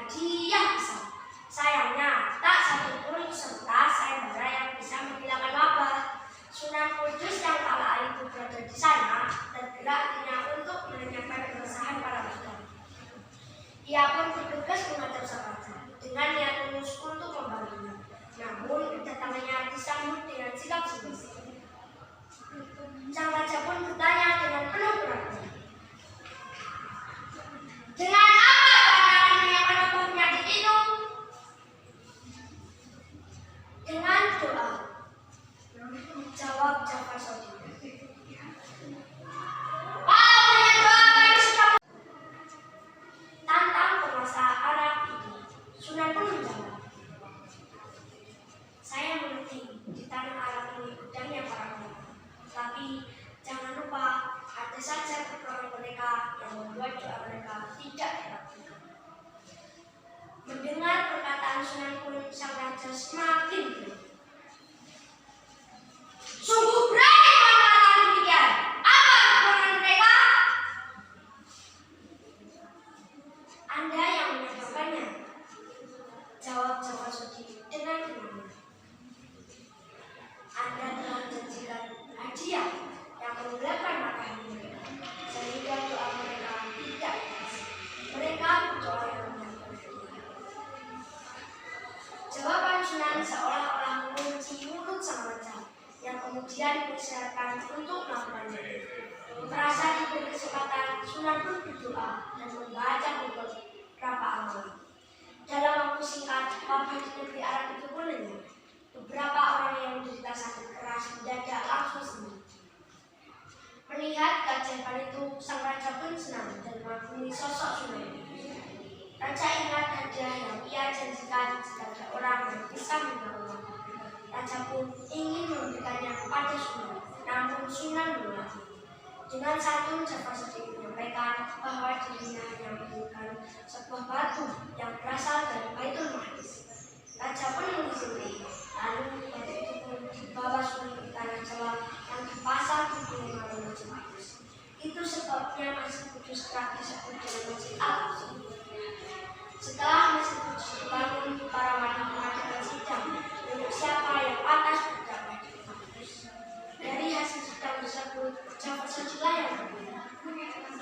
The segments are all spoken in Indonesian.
hadiah besar. Sayangnya, tak satu pun peserta sayembara yang bisa menghilangkan wabah. Sunan Kudus yang kala itu berada di sana tergerak hatinya untuk menanyakan keresahan para warga. Ia pun bergegas menghadap sang raja dengan niat tulus untuk membantunya. Namun kedatangannya disambut dengan sikap serius. Sang raja pun bertanya dengan penuh keraguan, "Dengan apa Anda menanyakan wabah penyakit itu?" "Dengan doa," jawab Jafar Shodiq. "Kalau dengan doa kami sudah..." Tantang penguasa Arab itu, Sunan pun menjawab, "Saya mengerti di tanah Arab ini gudangnya para ulama. Tapi jangan lupa ada saja perkara mereka yang membuat doa mereka tidak dikabulkan." Mendengar perkataan Sunan pun sang raja semakin geram. "Sungguh berani mengatakan demikian. Apa kekurangan mereka?" "Anda yang menyebabkannya," jawab Jafar Shodiq dengan tenang. "Anda telah menjanjikan hadiah yang menggelapkan mata hati mereka, sehingga doa mereka tidak dikasih. Mereka berdoa yang mendapat hadiah." Jawaban Sunan seolah-olah mengunci mulut sang raja, yang kemudian dipersilakan untuk melakukannya. Merasa diberi kesempatan, Sunan pun berdoa dan membaca beberapa amalan. Dalam waktu singkat, wabah di negeri Arab itu pun lenyap. Beberapa orang yang menderita sakit keras mendadak langsung sembuh. Melihat keajaiban itu, sang raja pun senang dan mengagumi sosok Sunan. Raja ingat hadiah yang ia janjikan jika ada orang yang bisa menolong. Raja pun ingin memberikannya kepada Sunan, namun Sunan menolak. Dengan santun, Jafar Shodiq menyampaikan bahwa dirinya hanya menginginkan sebuah batu yang berasal dari Baitul Maqdis. Raja pun mengizinkan. Lalu batu itu pun dibawa Sunan ke tanah Jawa yang dipasang di gunung Masjid Kudus. Itu sebabnya Masjid Kudus kerap disebut dengan Masjid Al-Aqsa. Setelah Masjid Kudus dibangun, para wali mengadakan sidang untuk siapa yang pantas berdakwah di Kudus. Dari hasil sidang tersebut, Jafar Shodiq yang berbeda.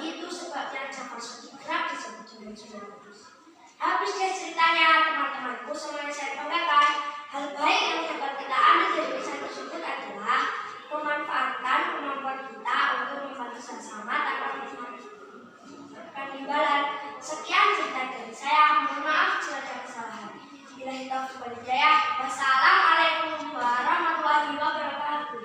Itu sebabnya Jafar Shodiq kerap disebut dengan Sunan Kudus. Habis dia ceritanya, teman-temanku, semuanya saya sampaikan, hal baik yang dapat kita ambil dari kisah tersebut adalah memanfaatkan kemampuan kita untuk membantu sesama tanpa mengharapkan imbalan. Sekian cerita dari saya. Mohon maaf jika ada kesalahan. Billahi taufiq wal hidayah. Wassalamualaikum warahmatullahi wabarakatuh.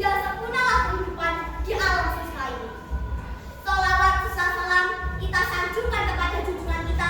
biar sempurnalah kehidupan di alam semesta ini. Sholawat serta salam kita sanjungkan kepada junjungan kita